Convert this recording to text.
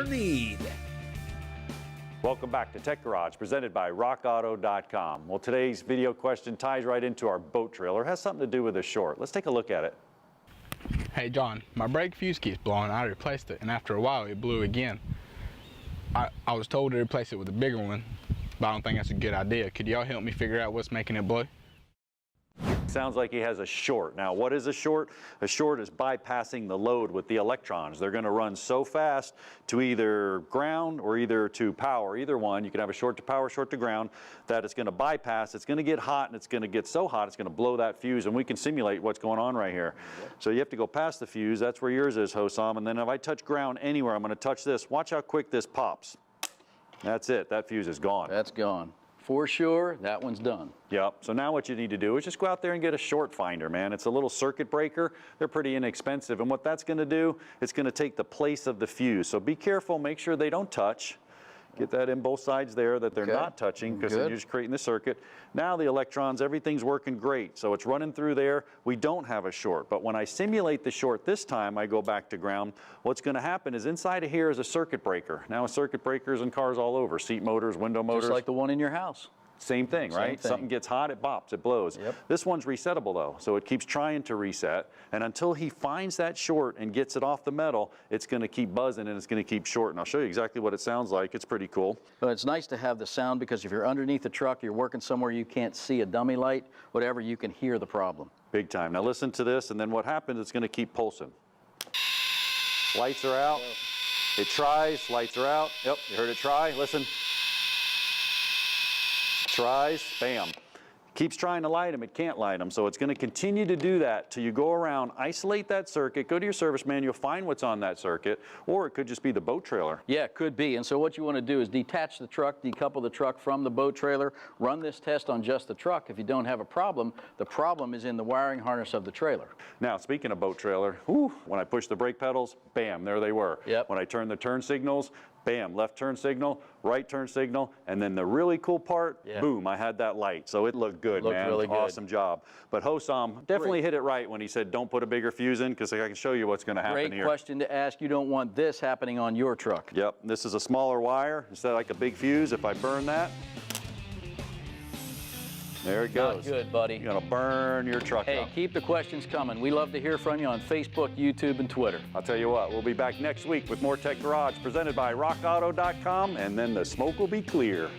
your need. Welcome back to Tech Garage, presented by rockauto.com. Well, today's video question ties right into our boat trailer. It has something to do with a short. Let's take a look at it. Hey John, my brake fuse keeps blowing. I replaced it, and after a while it blew again. I was told to replace it with a bigger one, but I don't think that's a good idea. Could y'all help me figure out what's making it blow? Sounds like he has a short. Now, what is a short? A short is bypassing the load with the electrons. They're going to run so fast to either ground or either to power, either one. You can have a short to power, short to ground, that it's going to bypass. It's going to get hot, and it's going to get so hot it's going to blow that fuse, and we can simulate what's going on right here. So you have to go past the fuse. That's where yours is, Hosam. And then if I touch ground anywhere, I'm going to touch this. Watch how quick this pops. That's it. That fuse is gone. That's gone. For sure, that one's done. Yep. So now what you need to do is just go out there and get a short finder, man. It's a little circuit breaker. They're pretty inexpensive. And what that's going to do, it's going to take the place of the fuse. So be careful. Make sure they don't touch. Get that in both sides there, that they're not touching, because then you're just creating the circuit. Now the electrons, everything's working great. So it's running through there. We don't have a short. But when I simulate the short this time, I go back to ground. What's going to happen is inside of here is a circuit breaker. Now a circuit breaker is in cars all over. Seat motors, window motors. Just like the one in your house. Same thing, right? Same thing. Something gets hot, it bops, it blows. Yep. This one's resettable though, so it keeps trying to reset, and until he finds that short and gets it off the metal, it's going to keep buzzing and it's going to keep short. And I'll show you exactly what it sounds like. It's pretty cool. But it's nice to have the sound, because if you're underneath the truck, you're working somewhere you can't see a dummy light, whatever, you can hear the problem. Big time. Now listen to this, and then what happens, it's going to keep pulsing. Lights are out. It tries, lights are out. Yep, you heard it try. Listen. Tries, bam. Keeps trying to light them, it can't light them. So it's going to continue to do that till you go around, isolate that circuit, go to your service manual, find what's on that circuit, or it could just be the boat trailer. Yeah, it could be. And so what you want to do is detach the truck, decouple the truck from the boat trailer, run this test on just the truck. If you don't have a problem, the problem is in the wiring harness of the trailer. Now, speaking of boat trailer, when I push the brake pedals, bam, there they were. Yep. When I turn the turn signals, bam, left turn signal, right turn signal, and then the really cool part, boom, I had that light. So it looked good, man. Really good. Awesome job. But Hosam definitely hit it right when he said don't put a bigger fuse in, because I can show you what's going to happen here. Great question to ask. You don't want this happening on your truck. Yep, this is a smaller wire instead of like a big fuse. If I burn that, there it goes. Not good, buddy. You're going to burn your truck up. Hey, keep the questions coming. We love to hear from you on Facebook, YouTube, and Twitter. I'll tell you what, we'll be back next week with more Tech Garage presented by rockauto.com, and then the smoke will be clear.